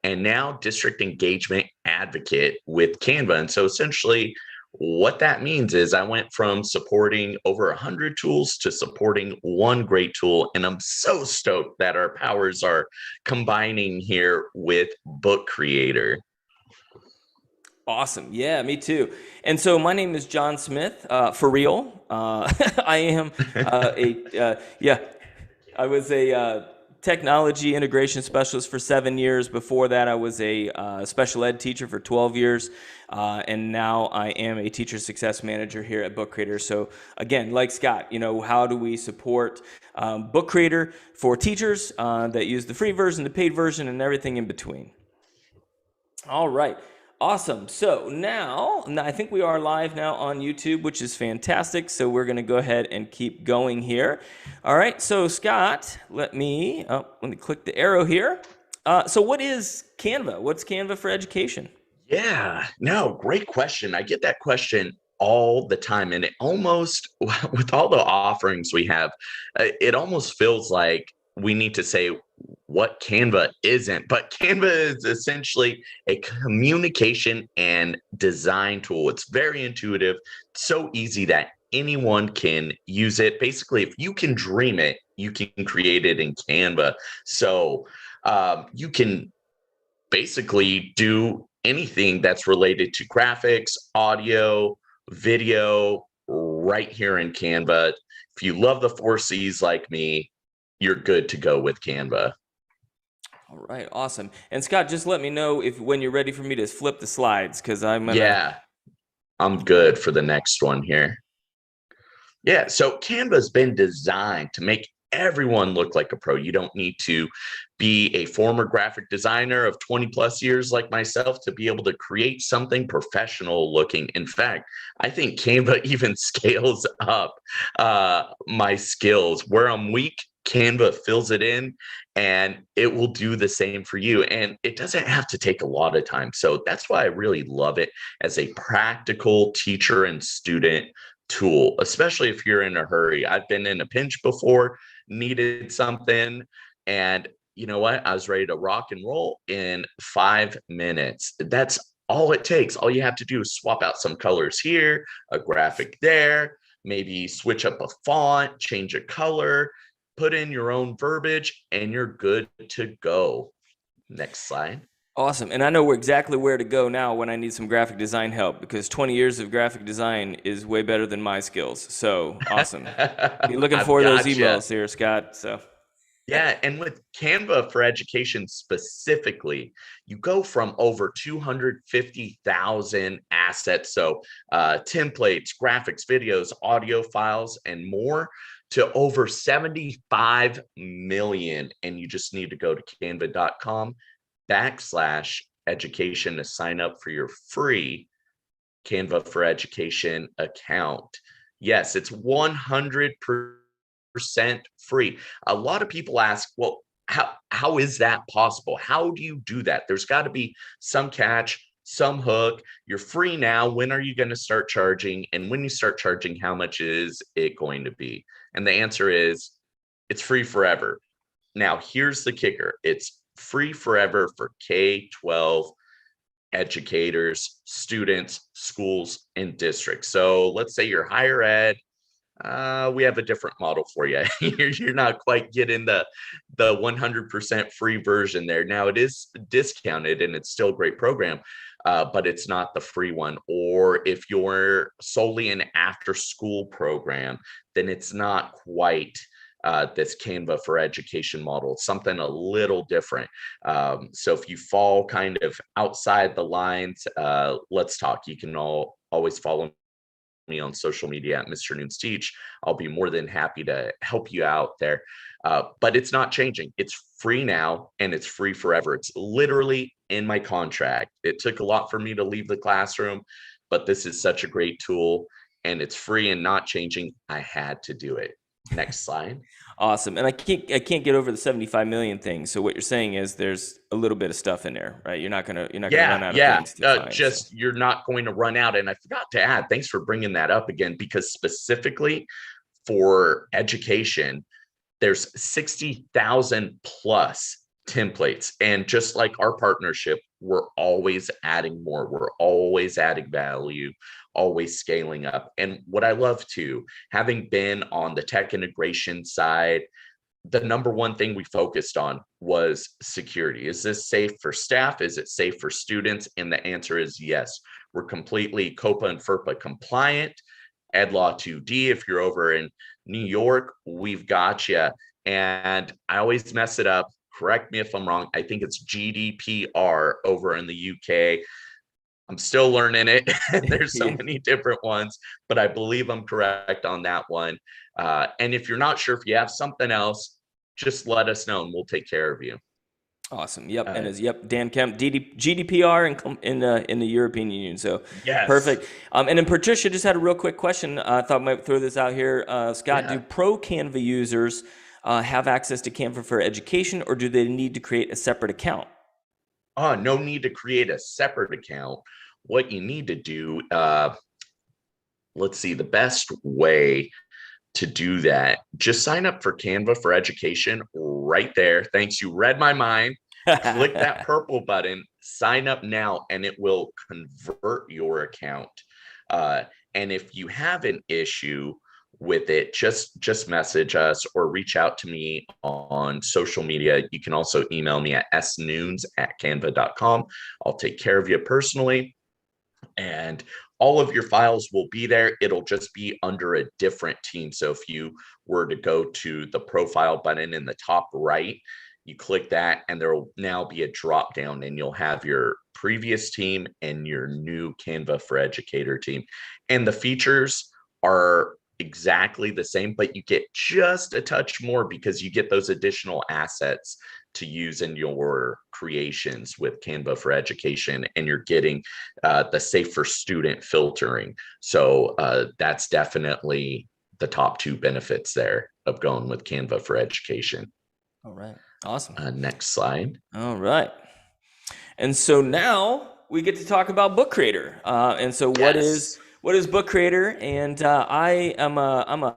and now district engagement advocate with Canva. And so essentially, what that means is I went from supporting over 100 tools to supporting one great tool. And I'm so stoked that our powers are combining here with Book Creator. Awesome. Yeah, me too. And so my name is Jon Smith, for real. I am yeah, I was a technology integration specialist for 7 years. Before that, I was a special ed teacher for 12 years. And now I am a teacher success manager here at Book Creator. So again, like Scott, how do we support Book Creator for teachers that use the free version, the paid version, and everything in between? All right. Awesome. So now I think we are live now on YouTube, which is fantastic. So we're going to go ahead and keep going here. All right. So Scott, let me click the arrow here. So what is Canva? What's Canva for Education? Yeah, no, great question. I get that question all the time. And it almost, with all the offerings we have, it almost feels like we need to say what Canva isn't. But Canva is essentially a communication and design tool. It's very intuitive, so easy that anyone can use it. Basically, if you can dream it, you can create it in Canva. So you can basically do anything that's related to graphics, audio, video right here in Canva. If you love the 4Cs like me, you're good to go with Canva. All right, awesome. And Scott, just let me know if when you're ready for me to flip the slides, because I'm gonna. Yeah, I'm All right. good for the next one here. Yeah, so Canva's been designed to make everyone look like a pro. You don't need to be a former graphic designer of 20 plus years like myself to be able to create something professional looking. In fact, I think Canva even scales up my skills. Where I'm weak, Canva fills it in and it will do the same for you. And it doesn't have to take a lot of time. So that's why I really love it as a practical teacher and student tool, especially if you're in a hurry. I've been in a pinch before, needed something, and you know what? I was ready to rock and roll in 5 minutes. That's all it takes. All you have to do is swap out some colors here, a graphic there, maybe switch up a font, change a color, put in your own verbiage, and you're good to go. Next slide. Awesome. And I know exactly where to go now when I need some graphic design help, because 20 years of graphic design is way better than my skills. So awesome. Be looking I've for those gotcha. emails here, Scott. So Yeah, and with Canva for Education specifically, you go from over 250,000 assets, so templates, graphics, videos, audio files, and more, to over 75 million. And you just need to go to canva.com/education to sign up for your free Canva for Education account. Yes, it's 100% free. A lot of people ask, well, how is that possible? How do you do that? There's got to be some catch, some hook. You're free now. When are you going to start charging? And when you start charging, how much is it going to be? And the answer is it's free forever. Now, here's the kicker. It's free forever for K-12 educators, students, schools, and districts. So let's say you're higher ed. We have a different model for you. You're not quite getting the 100% free version there. Now it is discounted and it's still a great program, but it's not the free one. Or if you're solely an after school program, then it's not quite this Canva for Education model. It's something a little different. So if you fall kind of outside the lines, let's talk. You can always follow me on social media at Mr. Nunes Teach. I'll be more than happy to help you out there. But it's not changing. It's free now and it's free forever. It's literally in my contract. It took a lot for me to leave the classroom, but this is such a great tool and it's free and not changing. I had to do it. Next slide. awesome. And I can't get over the 75 million thing. So what you're saying is there's a little bit of stuff in there, right? You're not gonna run Yeah, out of yeah. things to find. So Just you're not going to run out. And I forgot to add, thanks for bringing that up again, because specifically for education, there's 60,000 plus templates. And just like our partnership, we're always adding more, we're always adding value, always scaling up. And what I love too, having been on the tech integration side, the number one thing we focused on was security. Is this safe for staff? Is it safe for students? And the answer is yes. We're completely COPA and FERPA compliant. Ed Law 2D, if you're over in New York, we've got you. And I always mess it up. Correct me if I'm wrong. I think it's GDPR over in the UK. I'm still learning it. There's so many different ones, but I believe I'm correct on that one. And if you're not sure, if you have something else, just let us know and we'll take care of you. Awesome. Yep. And Dan Kemp, GDPR in the European Union. So yes. Perfect. And then Patricia just had a real quick question. I thought I might throw this out here. Scott, do pro Canva users have access to Canva for education, or do they need to create a separate account? No need to create a separate account. What you need to do, let's see, the best way to do that, just sign up for Canva for education right there. Thanks, you read my mind. Click that purple button, sign up now, and it will convert your account. And if you have an issue with it, just message us or reach out to me on social media. You can also email me at snunes@canva.com. I'll take care of you personally. And all of your files will be there. It'll just be under a different team. So if you were to go to the profile button in the top right, you click that and there will now be a drop down and you'll have your previous team and your new Canva for Educator team. And the features are exactly the same, but you get just a touch more because you get those additional assets to use in your creations with Canva for Education, and you're getting the safe for student filtering. So that's definitely the top two benefits there of going with Canva for Education. All right. Awesome. Next slide. All right. And so now we get to talk about Book Creator. And so what is Book Creator? And I'm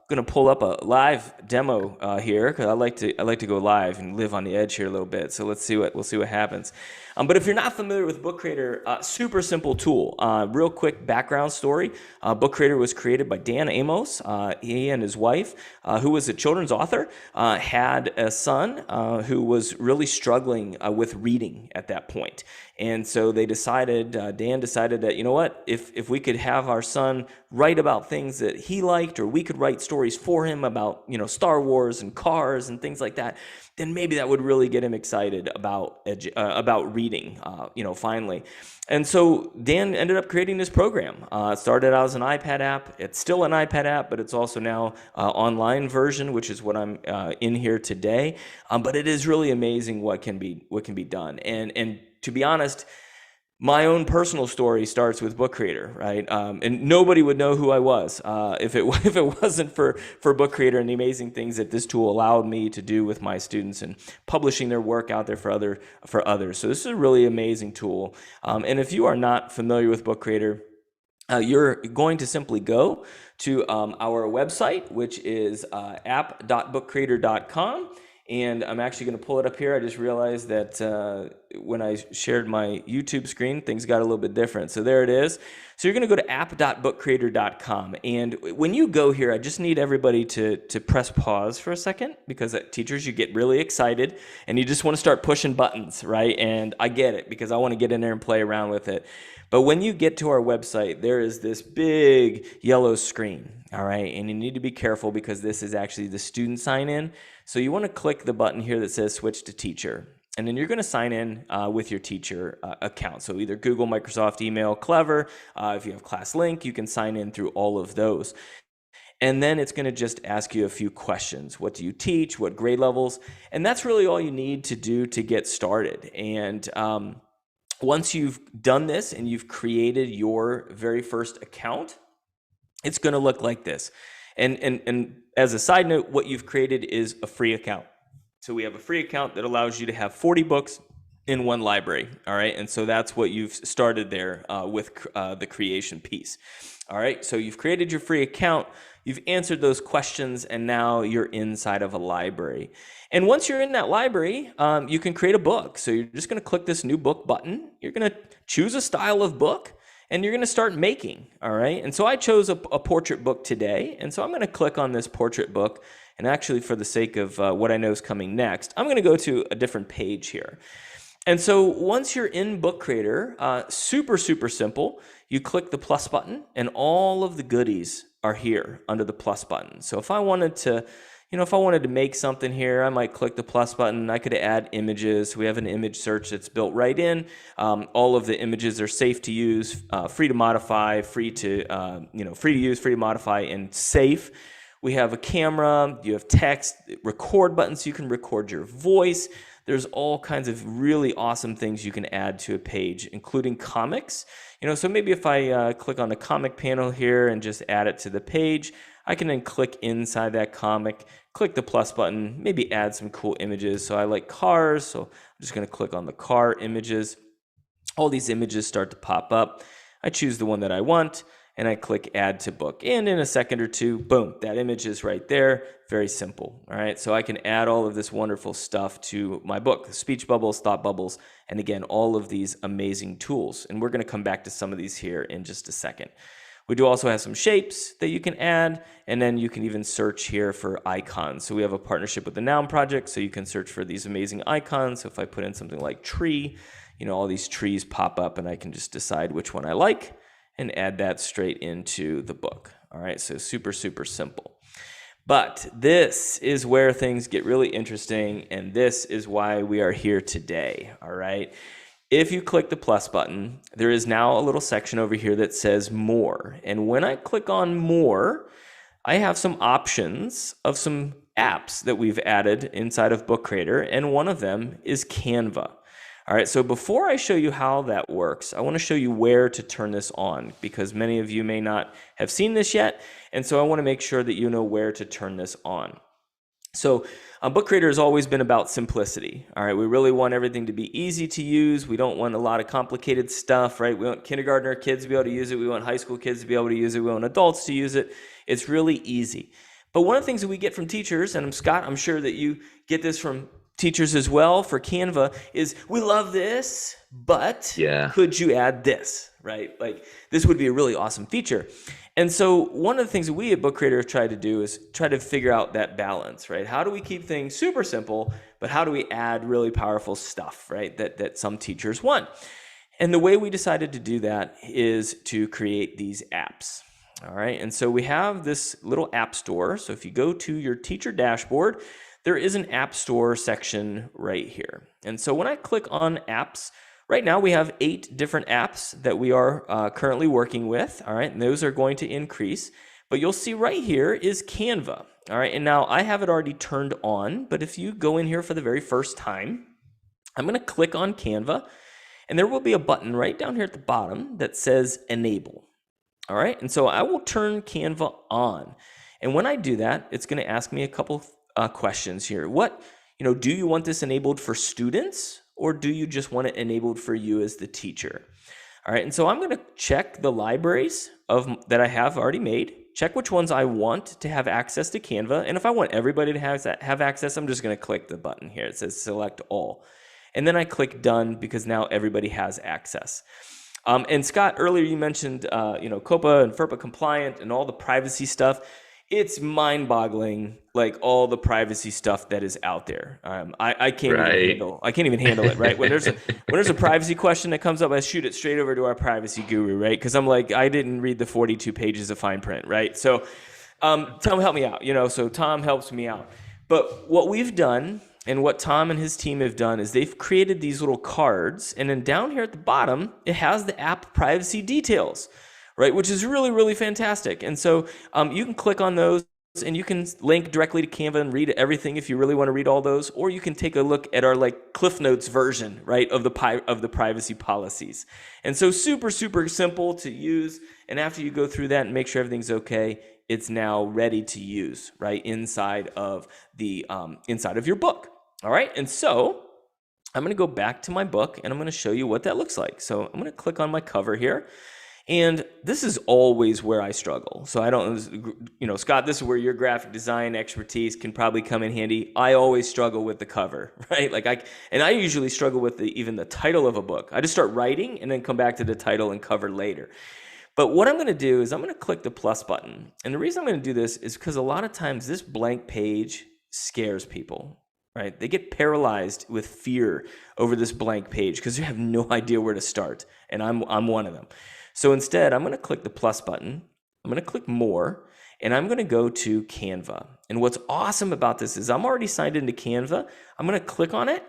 gonna pull up a live demo here because I like to go live and live on the edge here a little bit. So we'll see what happens. But if you're not familiar with Book Creator, super simple tool. Real quick background story. Book Creator was created by Dan Amos. He and his wife, who was a children's author, had a son who was really struggling with reading at that point. And so they decided, Dan decided that, you know what, if we could have our son write about things that he liked, or we could write stories for him about, Star Wars and cars and things like that, then maybe that would really get him excited about reading, finally. And so Dan ended up creating this program. It started out as an iPad app. It's still an iPad app, but it's also now online version, which is what I'm in here today. But it is really amazing what can be done. And to be honest, my own personal story starts with Book Creator, right? And nobody would know who I was if it wasn't for Book Creator and the amazing things that this tool allowed me to do with my students and publishing their work out there for others. So this is a really amazing tool. And if you are not familiar with Book Creator, you're going to simply go to our website, which is app.bookcreator.com. And I'm actually going to pull it up here. I just realized that when I shared my YouTube screen, things got a little bit different. So there it is. So you're going to go to app.bookcreator.com. And when you go here, I just need everybody to press pause for a second, because teachers, you get really excited and you just want to start pushing buttons, right? And I get it, because I want to get in there and play around with it. But when you get to our website, there is this big yellow screen, all right? And you need to be careful, because this is actually the student sign-in. So you want to click the button here that says Switch to Teacher. And then you're going to sign in with your teacher account. So either Google, Microsoft, email, Clever. If you have ClassLink, you can sign in through all of those. And then it's going to just ask you a few questions. What do you teach? What grade levels? And that's really all you need to do to get started. And once you've done this and you've created your very first account, it's going to look like this. And as a side note, what you've created is a free account. So we have a free account that allows you to have 40 books in one library. All right. And so that's what you've started there with the creation piece. All right. So you've created your free account. You've answered those questions, and now you're inside of a library. And once you're in that library, you can create a book. So you're just going to click this new book button. You're going to choose a style of book, and you're going to start making. All right. And so I chose a portrait book today. And so I'm going to click on this portrait book. And actually, for the sake of what I know is coming next, I'm going to go to a different page here. And so once you're in Book Creator, super, super simple. You click the plus button, and all of the goodies are here under the plus button. So if I wanted to make something here, I might click the plus button. I could add images. We have an image search that's built right in. All of the images are safe to use, free to modify, free to use, free to modify, and safe. We have a camera. You have text, record buttons, so you can record your voice. There's all kinds of really awesome things you can add to a page, including comics. So maybe if I click on the comic panel here and just add it to the page, I can then click inside that comic, click the plus button, maybe add some cool images. So I like cars, so I'm just going to click on the car images. All these images start to pop up. I choose the one that I want, and I click add to book. And in a second or two, boom, that image is right there. Very simple. All right. So I can add all of this wonderful stuff to my book, speech bubbles, thought bubbles, and again, all of these amazing tools. And we're going to come back to some of these here in just a second. We do also have some shapes that you can add, and then you can even search here for icons. So we have a partnership with the Noun Project, so you can search for these amazing icons. So if I put in something like tree, all these trees pop up, and I can just decide which one I like and add that straight into the book. All right, so super, super simple. But this is where things get really interesting, and this is why we are here today. All right. If you click the plus button, there is now a little section over here that says more. And when I click on more, I have some options of some apps that we've added inside of Book Creator, and one of them is Canva. All right, so before I show you how that works, I want to show you where to turn this on, because many of you may not have seen this yet, and so I want to make sure that you know where to turn this on. So Book Creator has always been about simplicity. All right, we really want everything to be easy to use. We don't want a lot of complicated stuff, right? We want kindergartner kids to be able to use it. We want high school kids to be able to use it. We want adults to use it. It's really easy. But one of the things that we get from teachers, and Scott, I'm sure that you get this from teachers as well for Canva, is we love this, but could you add this, right? Like this would be a really awesome feature. And so one of the things that we at Book Creator have tried to do is try to figure out that balance, right? How do we keep things super simple, but how do we add really powerful stuff, right? That some teachers want. And the way we decided to do that is to create these apps. All right. And so we have this little app store. So if you go to your teacher dashboard, there is an app store section right here. And so when I click on apps, right now we have 8 different apps that we are currently working with. All right. And those are going to increase. But you'll see right here is Canva. All right. And now I have it already turned on. But if you go in here for the very first time, I'm going to click on Canva. And there will be a button right down here at the bottom that says enable. All right. And so I will turn Canva on. And when I do that, it's going to ask me a couple questions here. Do you want this enabled for students, or do you just want it enabled for you as the teacher? All right. And so I'm going to check the libraries that I have already made, check which ones I want to have access to Canva. And if I want everybody to have access, I'm just going to click the button here. It says select all. And then I click done, because now everybody has access. And Scott, earlier you mentioned, COPA and FERPA compliant and all the privacy stuff. It's mind-boggling, like all the privacy stuff that is out there. I can't even handle it. Right? When there's a privacy question that comes up, I shoot it straight over to our privacy guru, right? Because I'm like, I didn't read the 42 pages of fine print, right? So, Tom, help me out. So Tom helps me out. But what we've done, and what Tom and his team have done, is they've created these little cards, and then down here at the bottom, it has the app privacy details, right? Which is really, really fantastic. And so you can click on those, and you can link directly to Canva and read everything if you really want to read all those, or you can take a look at our Cliff Notes version, right, of the privacy policies. And so super, super simple to use. And after you go through that and make sure everything's okay, it's now ready to use, right, inside of your book. All right. And so I'm going to go back to my book and I'm going to show you what that looks like. So I'm going to click on my cover here. And this is always where I struggle. So I don't, Scott, this is where your graphic design expertise can probably come in handy. I always struggle with the cover, right? I usually struggle with even the title of a book. I just start writing and then come back to the title and cover later. But what I'm going to do is I'm going to click the plus button. And the reason I'm going to do this is because a lot of times this blank page scares people, right? They get paralyzed with fear over this blank page because they have no idea where to start. And I'm one of them. So instead, I'm going to click the plus button. I'm going to click more, and I'm going to go to Canva. And what's awesome about this is I'm already signed into Canva. I'm going to click on it,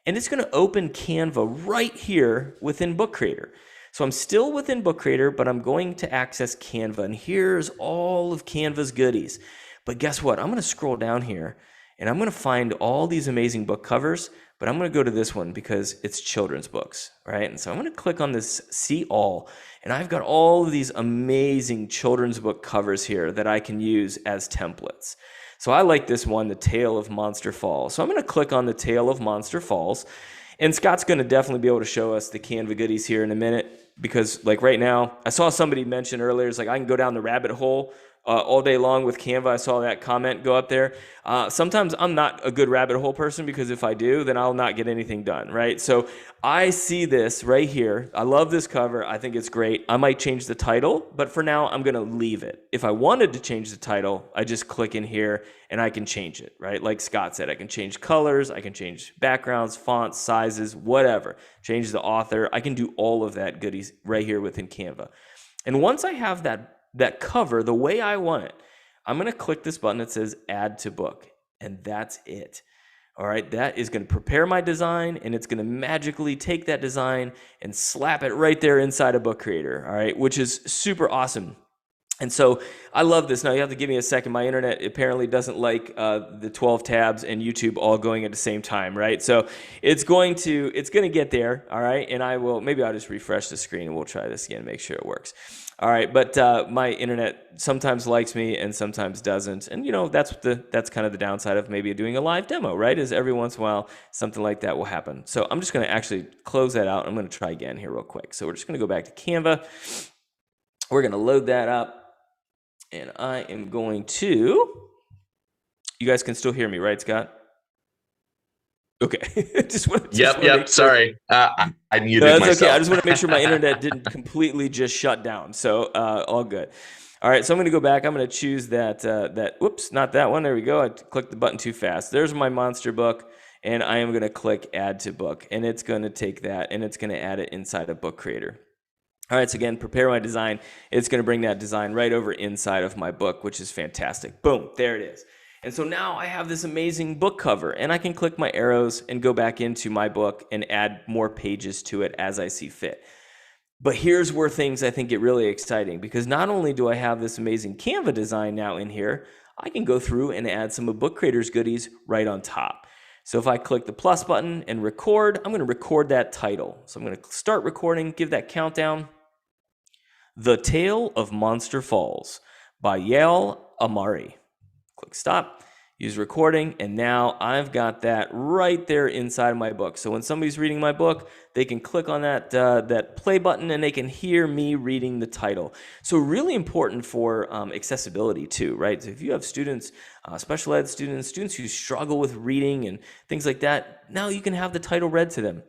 and it's going to open Canva right here within Book Creator. So I'm still within Book Creator, but I'm going to access Canva, and here's all of Canva's goodies. But guess what? I'm going to scroll down here, and I'm going to find all these amazing book covers, but I'm going to go to this one because it's children's books, right? And so I'm going to click on this See All, and I've got all of these amazing children's book covers here that I can use as templates. So I like this one, The Tale of Monster Falls. So I'm going to click on The Tale of Monster Falls, and Scott's going to definitely be able to show us the Canva goodies here in a minute because like right now, I saw somebody mention earlier, it's like I can go down the rabbit hole all day long with Canva. I saw that comment go up there. Sometimes I'm not a good rabbit hole person because if I do, then I'll not get anything done, right? So I see this right here. I love this cover. I think it's great. I might change the title, but for now, I'm going to leave it. If I wanted to change the title, I just click in here and I can change it, right? Like Scott said, I can change colors, I can change backgrounds, fonts, sizes, whatever. Change the author. I can do all of that goodies right here within Canva. And once I have that cover the way I want it, I'm going to click this button that says Add to Book, and that's it. All right, that is going to prepare my design, and it's going to magically take that design and slap it right there inside of Book Creator, all right, which is super awesome. And so I love this. Now you have to give me a second. My internet apparently doesn't like the 12 tabs and YouTube all going at the same time, right? So it's going to get there, all right? And maybe I'll just refresh the screen and we'll try this again and make sure it works. All right, but my internet sometimes likes me and sometimes doesn't. And that's kind of the downside of maybe doing a live demo, right? Is every once in a while something like that will happen. So I'm just going to actually close that out. I'm going to try again here real quick. So we're just going to go back to Canva. We're going to load that up. And I am going to, you guys can still hear me, right, Scott? Okay. Yep. Sorry. I muted myself. That's okay. I just want to make sure my internet didn't completely just shut down. So all good. All right. So I'm going to go back. I'm going to choose whoops, not that one. There we go. I clicked the button too fast. There's my monster book. And I am going to click Add to Book. And it's going to take that and it's going to add it inside of Book Creator. All right, so again, prepare my design. It's going to bring that design right over inside of my book, which is fantastic. Boom, there it is. And so now I have this amazing book cover, and I can click my arrows and go back into my book and add more pages to it as I see fit. But here's where things I think get really exciting, because not only do I have this amazing Canva design now in here, I can go through and add some of Book Creator's goodies right on top. So if I click the plus button and record, I'm going to record that title. So I'm going to start recording, give that countdown. The Tale of Monster Falls by Yael Amari. Click stop, use recording, and now I've got that right there inside of my book. So when somebody's reading my book, they can click on that play button and they can hear me reading the title. So really important for accessibility too, right? So if you have students, special ed students who struggle with reading and things like that, now you can have the title read to them.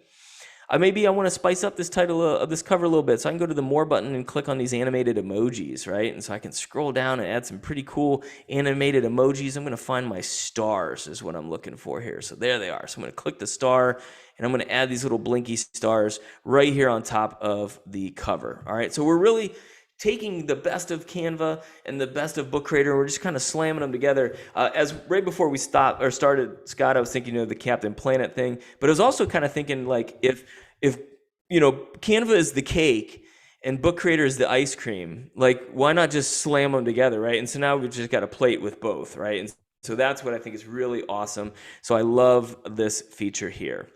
Maybe I want to spice up this title of this cover a little bit, so I can go to the More button and click on these animated emojis, right? And so I can scroll down and add some pretty cool animated emojis. I'm going to find my stars is what I'm looking for here. So there they are. So I'm going to click the star, and I'm going to add these little blinky stars right here on top of the cover. All right, so we're really taking the best of Canva and the best of Book Creator, and we're just kind of slamming them together. As right before we started, Scott, I was thinking of the Captain Planet thing, but I was also kind of thinking like if Canva is the cake and Book Creator is the ice cream, like why not just slam them together, right? And so now we've just got a plate with both, right? And so that's what I think is really awesome. So I love this feature here.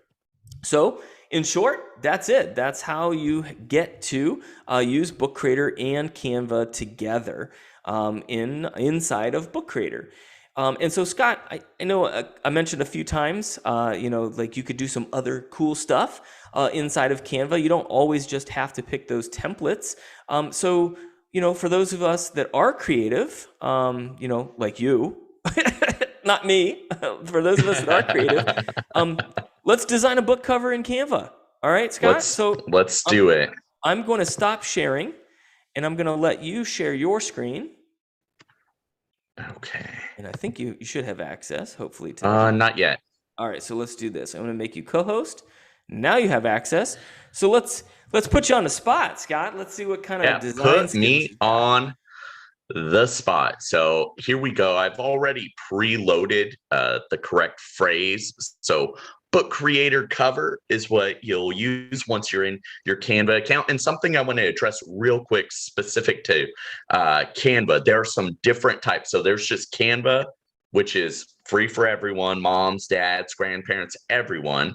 So in short, that's it. That's how you get to use Book Creator and Canva together inside of Book Creator. And so, Scott, I know I mentioned a few times, like you could do some other cool stuff inside of Canva. You don't always just have to pick those templates. So, for those of us that are creative, like you, not me, for those of us that are creative, let's design a book cover in Canva. All right, Scott? So Let's um, do it. I'm going to stop sharing and I'm going to let you share your screen. Okay. And I think you should have access, hopefully, to that. Not yet. All right, so let's do this. I'm going to make you co-host. Now you have access. So let's put you on the spot, Scott. Let's see what kind of Yeah, design put skills me you got. on the spot. So here we go. I've already preloaded the correct phrase. So book creator cover is what you'll use once you're in your Canva account. And something I want to address real quick, specific to Canva, there are some different types. So there's just Canva, which is free for everyone, moms, dads, grandparents, everyone.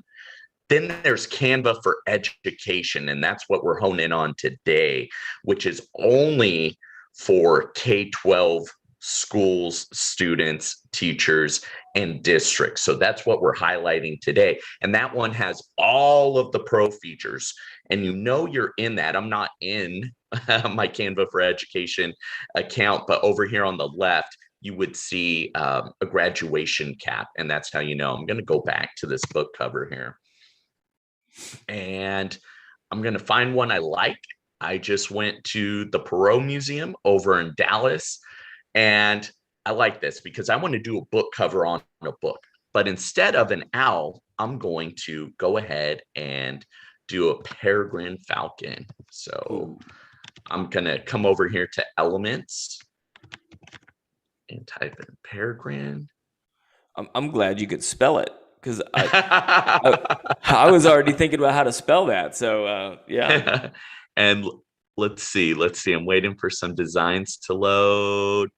Then there's Canva for education, and that's what we're honing in on today, which is only for K-12 schools, students, teachers, and districts. So that's what we're highlighting today. And that one has all of the pro features. And you're in that. I'm not in my Canva for education account, but over here on the left, you would see a graduation cap. And that's how you know. I'm going to go back to this book cover here. And I'm going to find one I like. I just went to the Perot Museum over in Dallas, and I like this because I want to do a book cover on a book. But instead of an owl, I'm going to go ahead and do a peregrine falcon. So Ooh. I'm going to come over here to elements and type in peregrine. I'm glad you could spell it because I was already thinking about how to spell that. So yeah. And let's see. I'm waiting for some designs to load.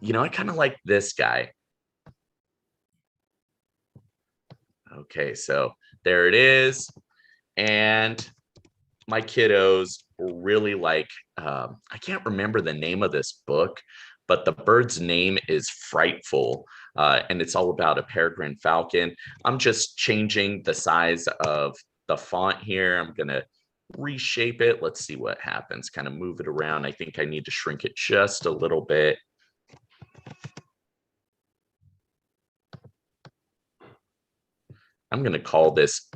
I kind of like this guy. Okay, so there it is. And my kiddos really like, I can't remember the name of this book, but the bird's name is Frightful. And it's all about a peregrine falcon. I'm just changing the size of the font here. I'm going to reshape it. Let's see what happens. Kind of move it around. I think I need to shrink it just a little bit. I'm going to call this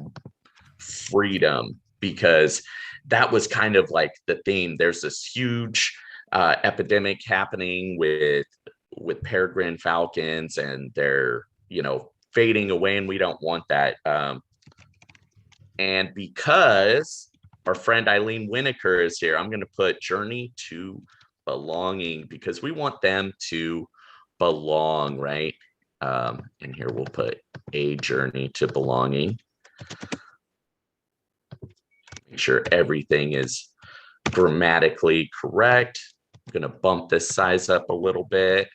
freedom because that was kind of like the theme. There's this huge epidemic happening with peregrine falcons, and they're fading away, and we don't want that. And because our friend Eileen Winokur is here, I'm going to put Journey to Belonging because we want them to belong, right? And here we'll put A Journey to Belonging. Make sure everything is grammatically correct. I'm going to bump this size up a little bit.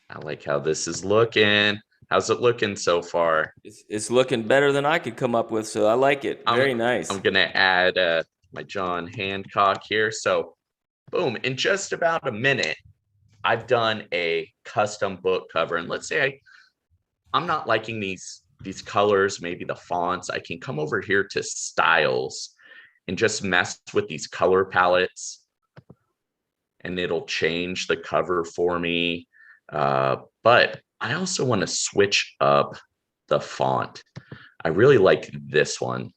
I like how this is looking. How's it looking so far? It's looking better than I could come up with, so I like it. Very nice. I'm going to add my John Hancock here. So boom, in just about a minute, I've done a custom book cover. And let's say I'm not liking these colors, maybe the fonts. I can come over here to styles and just mess with these color palettes, and it'll change the cover for me. But I also want to switch up the font. I really like this one.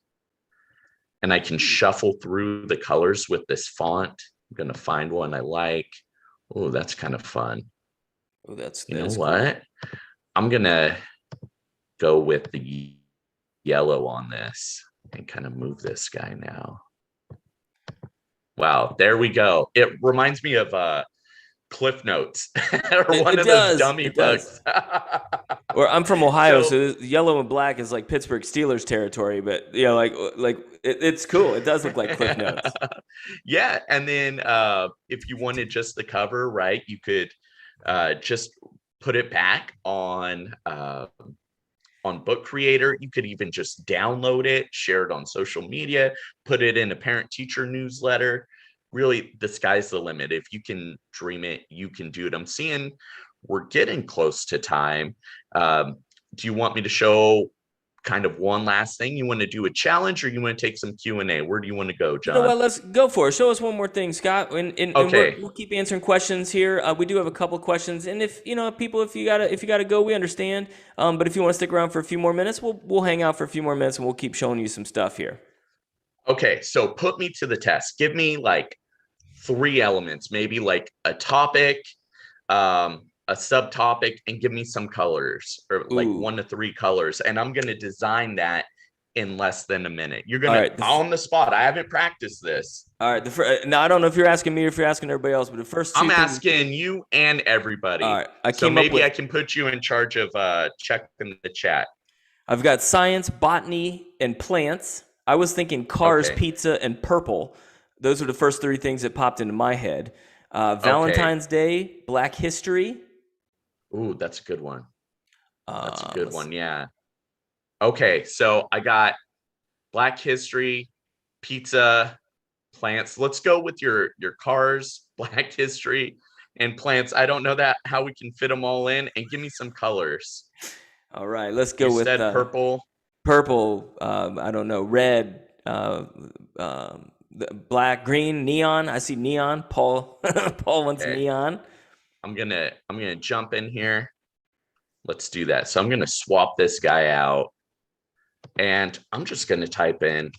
And I can shuffle through the colors with this font. I'm going to find one I like. Oh, that's kind of fun. Oh, that's what? Cool. I'm going to go with the yellow on this and kind of move this guy now. Wow, there we go. It reminds me of Cliff Notes or one of those dummy books. Or I'm from Ohio, so yellow and black is like Pittsburgh Steelers territory, but it's cool. It does look like Cliff Notes. Yeah, and then if you wanted just the cover, right, you could just put it back on Book Creator. You could even just download it, share it on social media, put it in a parent-teacher newsletter. really the sky's the limit. If you can dream it, you can do it. I'm seeing we're getting close to time. Do you want me to show kind of one last thing? You want to do a challenge, or you want to take some Q&A? Where do you want to go, You know John? what? Let's go for it. Show us one more thing, Scott, and Okay. we'll keep answering questions here. We do have a couple questions, and if you know people, if you gotta go, we understand. But if you want to stick around for a few more minutes, we'll hang out for a few more minutes, and we'll keep showing you some stuff here. Okay, so put me to the test. Give me like three elements, maybe like a topic, a subtopic, and give me some colors, or like Ooh. 1 to 3 colors. And I'm going to design that in less than a minute. You're going All to, right. on the spot. I haven't practiced this. All right. Now I don't know if you're asking me or if you're asking everybody else, but the first two I'm things. asking you and All everybody. right. I So came up maybe with. I can put you in charge of checking the chat. I've got science, botany, and plants. I was thinking cars, Okay. pizza, and purple. Those are the first three things that popped into my head. Okay. Valentine's Day, Black History. Ooh, that's a good one. That's a good Let's one. Yeah. Okay. So I got Black History, pizza, plants. Let's go with your cars, Black History, and plants. I don't know that how we can fit them all in. And give me some colors. All right, let's You go with said purple. purple. I don't know, red, black, green, neon. I see neon. Paul, Paul wants Okay. neon. I'm gonna jump in here. Let's do that. So I'm gonna swap this guy out, and I'm just gonna type in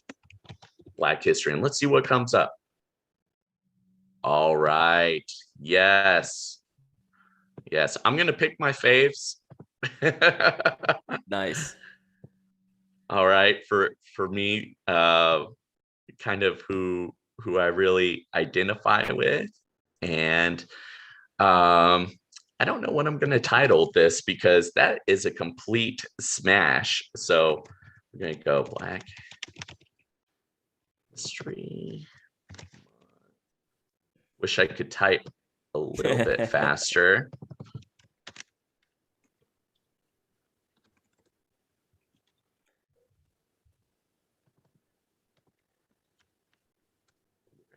Black History, and let's see what comes up. All right. Yes. Yes. I'm gonna pick my faves. Nice. All right. For me, kind of who I really identify with. And I don't know what I'm gonna title this, because that is a complete smash. So we're gonna go Black History. Wish I could type a little bit faster.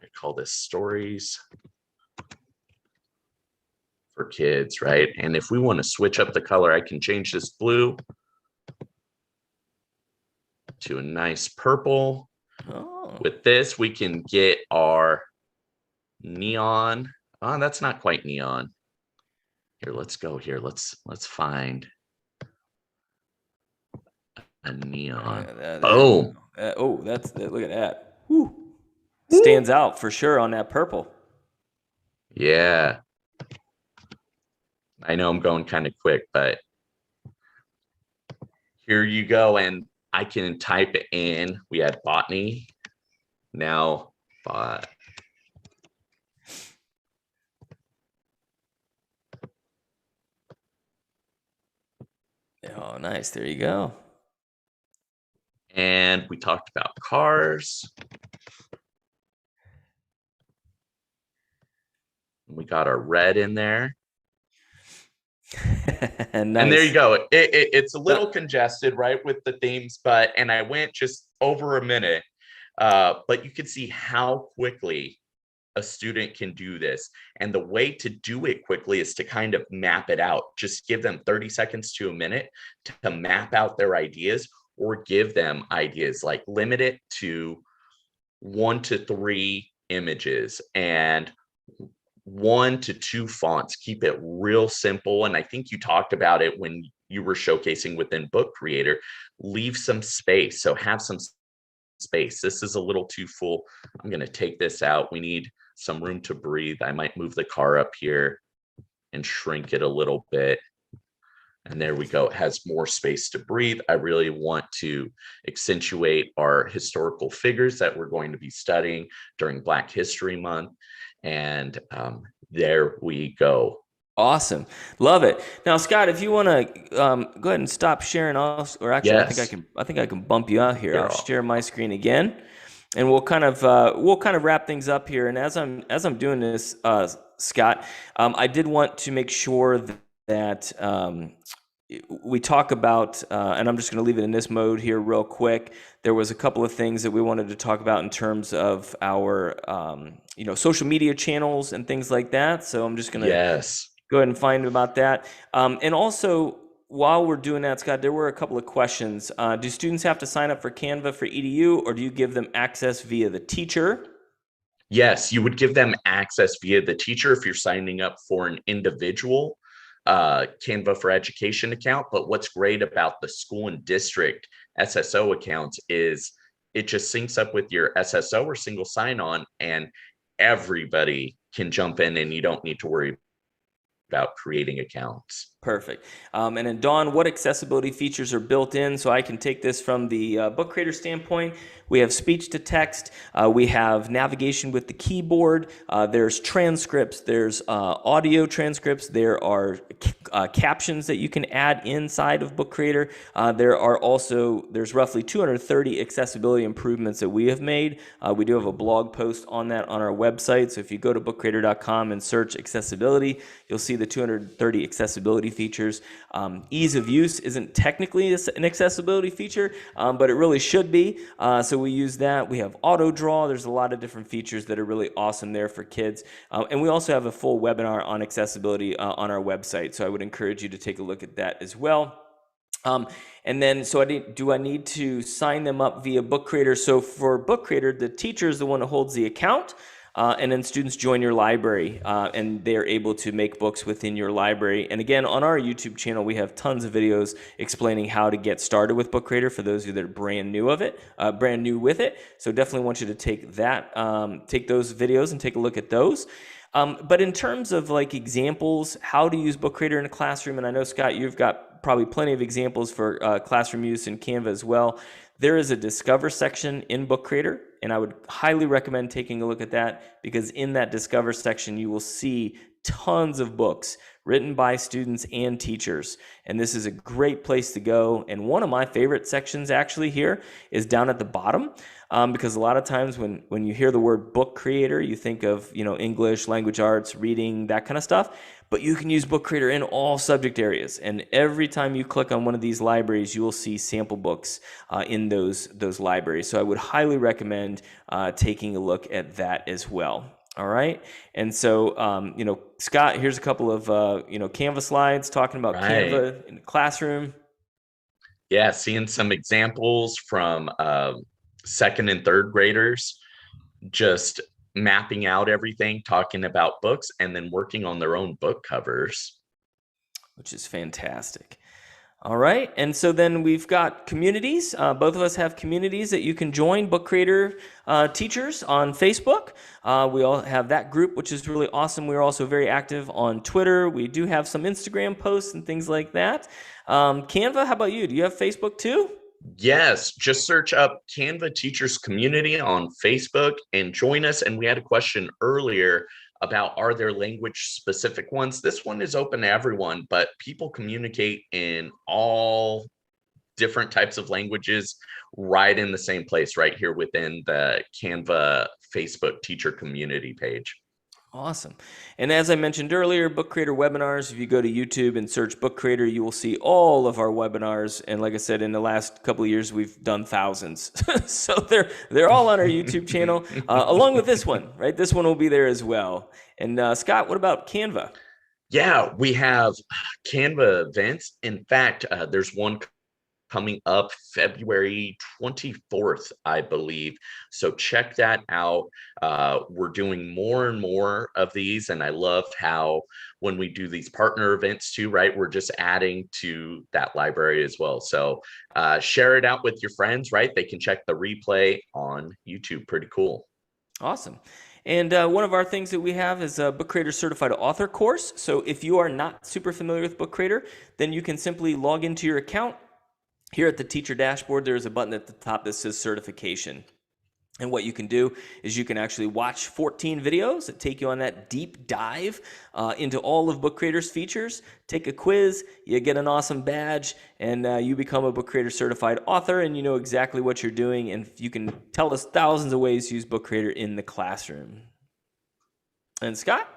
I call this stories for kids, right? And if we want to switch up the color, I can change this blue to a nice purple. Oh. With this, we can get our neon. Oh, that's not quite neon. Here, let's go here. Let's find a neon. Boom. Look at that. Woo. Stands out for sure on that purple. Yeah. I know I'm going kind of quick, but here you go. And I can type in, we had botany. Now, bot. Oh, nice. There you go. And we talked about cars. We got our red in there. Nice. And there you go. It's a little congested, right, with the themes, and I went just over a minute. But you can see how quickly a student can do this. And the way to do it quickly is to kind of map it out. Just give them 30 seconds to a minute to map out their ideas, or give them ideas, like limit it to 1 to 3 images and 1 to 2 fonts. Keep it real simple. And I think you talked about it when you were showcasing within Book Creator. Leave some space. So have some space. This is a little too full. I'm going to take this out. We need some room to breathe. I might move the car up here and shrink it a little bit. And there we go. It has more space to breathe. I really want to accentuate our historical figures that we're going to be studying during Black History Month. And there we go. Awesome. Love it. Now, Scott, if you want to go ahead and stop sharing us, or actually, Yes. I think I can bump you out here. You're I'll all. share my screen again, and we'll kind of wrap things up here. And as I'm doing this, Scott, I did want to make sure that we talk about, and I'm just going to leave it in this mode here real quick. There was a couple of things that we wanted to talk about in terms of our, social media channels and things like that. So I'm just going to Yes. go ahead and find about that. And also, while we're doing that, Scott, there were a couple of questions. Do students have to sign up for Canva for EDU, or do you give them access via the teacher? Yes, you would give them access via the teacher if you're signing up for an individual Canva for Education account. But what's great about the school and district SSO accounts is it just syncs up with your SSO or single sign-on, and everybody can jump in, and you don't need to worry about creating accounts. Perfect. And then Dawn, what accessibility features are built in? So I can take this from the book creator standpoint. We have speech to text. We have navigation with the keyboard. There's transcripts. There's audio transcripts. There are captions that you can add inside of Book Creator. There's roughly 230 accessibility improvements that we have made. We do have a blog post on that on our website. So if you go to bookcreator.com and search accessibility, you'll see the 230 accessibility features. Ease of use isn't technically an accessibility feature, but it really should be. So we use that. We have auto draw. There's a lot of different features that are really awesome there for kids. And we also have a full webinar on accessibility on our website. So I would encourage you to take a look at that as well. And then, do I need to sign them up via Book Creator? So for Book Creator, the teacher is the one who holds the account. And then students join your library, and they're able to make books within your library. And again, on our YouTube channel, we have tons of videos explaining how to get started with Book Creator for those of you that are brand new with it. So definitely want you to take those videos and take a look at those. But in terms of like examples, how to use Book Creator in a classroom, and I know, Scott, you've got probably plenty of examples for classroom use in Canva as well. There is a Discover section in Book Creator, and I would highly recommend taking a look at that, because in that Discover section, you will see tons of books written by students and teachers. And this is a great place to go. And one of my favorite sections actually here is down at the bottom, because a lot of times when you hear the word Book Creator, you think of, English, language arts, reading, that kind of stuff. But you can use Book Creator in all subject areas. And every time you click on one of these libraries, you will see sample books in those libraries. So I would highly recommend taking a look at that as well. All right. And so, Scott, here's a couple of, Canva slides talking about Canva in the classroom. Yeah, seeing some examples from second and third graders, just mapping out everything, talking about books, and then working on their own book covers. Which is fantastic. All right, and so then we've got communities. Both of us have communities that you can join, Book Creator teachers on Facebook. We all have that group, which is really awesome. We're also very active on Twitter. We do have some Instagram posts and things like that. Canva, how about you? Do you have Facebook too? Yes, just search up Canva Teachers Community on Facebook and join us. And we had a question earlier about, are there language specific ones? This one is open to everyone, but people communicate in all different types of languages right in the same place, right here within the Canva Facebook teacher community page. Awesome. And as I mentioned earlier, Book Creator webinars, if you go to YouTube and search Book Creator, you will see all of our webinars. And like I said, in the last couple of years, we've done thousands. So they're all on our YouTube channel, along with this one, right? This one will be there as well. And Scott, what about Canva? Yeah, we have Canva events. In fact, there's one coming up February 24th, I believe. So check that out. We're doing more and more of these. And I love how when we do these partner events too, right, we're just adding to that library as well. So share it out with your friends, right? They can check the replay on YouTube. Pretty cool. Awesome. And one of our things that we have is a Book Creator Certified Author course. So if you are not super familiar with Book Creator, then you can simply log into your account. Here at the teacher dashboard, there's a button at the top that says certification. And what you can do is you can actually watch 14 videos that take you on that deep dive into all of Book Creator's features. Take a quiz, you get an awesome badge, and you become a Book Creator certified author, and you know exactly what you're doing, and you can tell us thousands of ways to use Book Creator in the classroom. And Scott?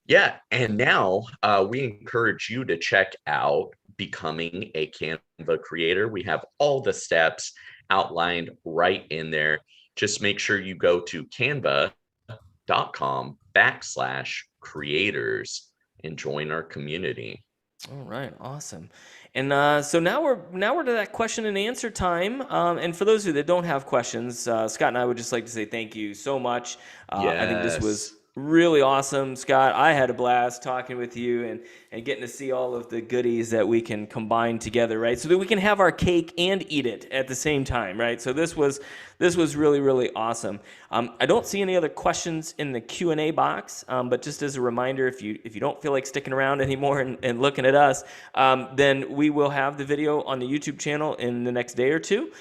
Yeah. And now we encourage you to check out becoming a Canva creator. We have all the steps outlined right in there. Just make sure you go to canva.com/creators and join our community. All right, awesome. And so now we're to that question and answer time. And for those of you that don't have questions, Scott and I would just like to say thank you so much. I think this was Yes. really awesome, Scott. I had a blast talking with you and getting to see all of the goodies that we can combine together, right? So that we can have our cake and eat it at the same time, right? So this was really, really awesome. I don't see any other questions in the Q&A box, but just as a reminder, if you don't feel like sticking around anymore and looking at us, then we will have the video on the YouTube channel in the next day or two.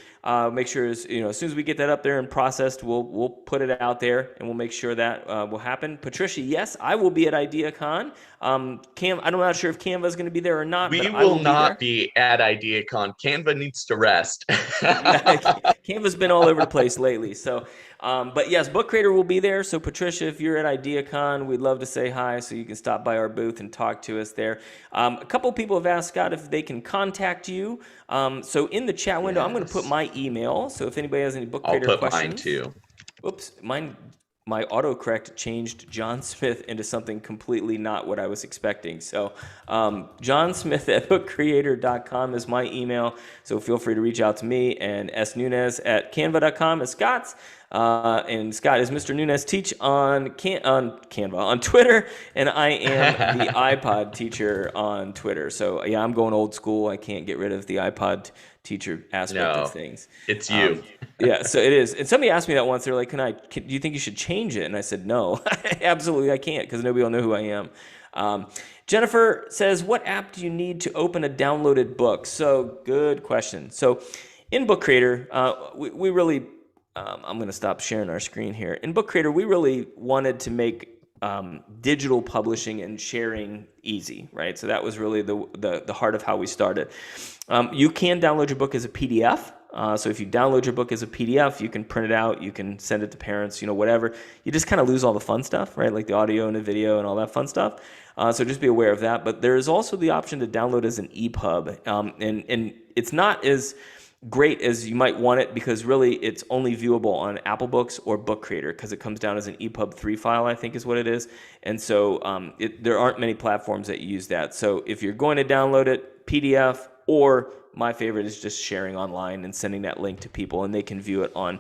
Make sure as soon as we get that up there and processed, we'll put it out there and we'll make sure that will happen. Patricia, yes, I will be at IdeaCon. I'm not sure if Canva is going to be there or not, We but I will will be not there. be at IdeaCon. Canva needs to rest. Yeah, Canva's been all over the place lately. So, but yes, Book Creator will be there. So, Patricia, if you're at IdeaCon, we'd love to say hi. So you can stop by our booth and talk to us there. A couple people have asked Scott if they can contact you. So in the chat window, I'm going to put Yes. my email. So if anybody has any Book I'll Creator put mine questions, too. oops, my autocorrect changed Jon Smith into something completely not what I was expecting. So Jon Smith at bookcreator.com is my email. So feel free to reach out to me, and Nunes at canva.com is Scott's. And Scott is Mr. Nunes Teach on Canva on Twitter, and I am the iPod teacher on Twitter. So yeah, I'm going old school. I can't get rid of the iPod teacher aspect of No, things. it's you. Yeah, so it is. And somebody asked me that once. They're like, do you think you should change it? And I said, no, absolutely I can't, because nobody will know who I am. Jennifer says, what app do you need to open a downloaded book? So good question. So in Book Creator, we really, I'm going to stop sharing our screen here. In Book Creator, we really wanted to make digital publishing and sharing easy, right? So that was really the heart of how we started. You can download your book as a PDF. So if you download your book as a PDF, you can print it out, you can send it to parents, whatever. You just kind of lose all the fun stuff, right? Like the audio and the video and all that fun stuff. So just be aware of that. But there is also the option to download as an EPUB. And it's not as great as you might want it, because really it's only viewable on Apple Books or Book Creator, because it comes down as an EPUB 3 file, I think is what it is. And so there aren't many platforms that use that. So if you're going to download it, PDF, or my favorite is just sharing online and sending that link to people, and they can view it on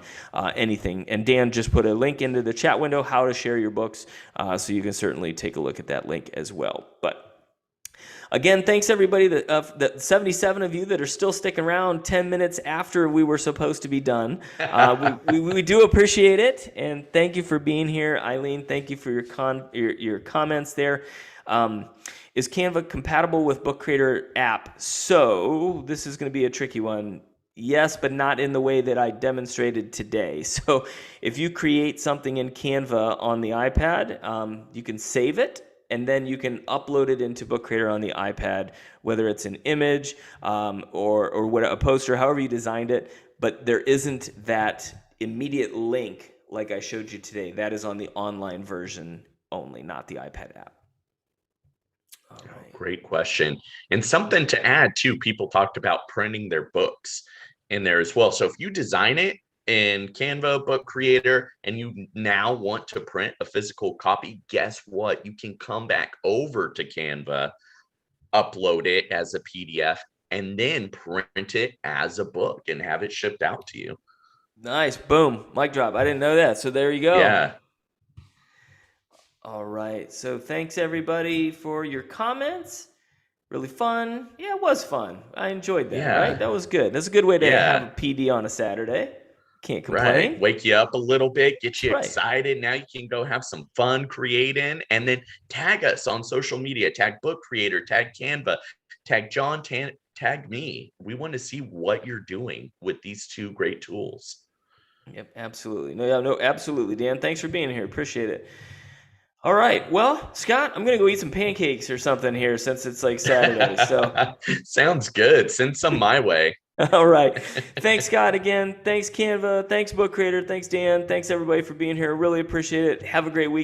anything. And Dan just put a link into the chat window, how to share your books, so you can certainly take a look at that link as well. But again, thanks everybody, the 77 of you that are still sticking around 10 minutes after we were supposed to be done. We do appreciate it, and thank you for being here. Eileen, thank you for your comments there. Is Canva compatible with Book Creator app? So this is going to be a tricky one. Yes, but not in the way that I demonstrated today. So if you create something in Canva on the iPad, you can save it, and then you can upload it into Book Creator on the iPad, whether it's an image or what, a poster, however you designed it. But there isn't that immediate link like I showed you today. That is on the online version only, not the iPad app. All right. Great question. And something to add too, people talked about printing their books in there as well. So if you design it in Canva Book Creator and you now want to print a physical copy, guess what? You can come back over to Canva, upload it as a PDF, and then print it as a book and have it shipped out to you. Nice. Boom. Mic drop. I didn't know that. So there you go. Yeah. All right. So thanks everybody for your comments. Really fun. Yeah, it was fun. I enjoyed that. Yeah. Right? That was good. That's a good way to Yeah. have a PD on a Saturday. Can't complain. Right. Wake you up a little bit, get you Right. excited. Now you can go have some fun creating, and then tag us on social media. Tag Book Creator, tag Canva, tag John, tag me. We want to see what you're doing with these two great tools. Yep, absolutely. No, absolutely, Dan. Thanks for being here. Appreciate it. All right. Well, Scott, I'm going to go eat some pancakes or something here since it's like Saturday. So sounds good. Send some my way. All right. Thanks, Scott, again. Thanks, Canva. Thanks, Book Creator. Thanks, Dan. Thanks, everybody, for being here. Really appreciate it. Have a great weekend.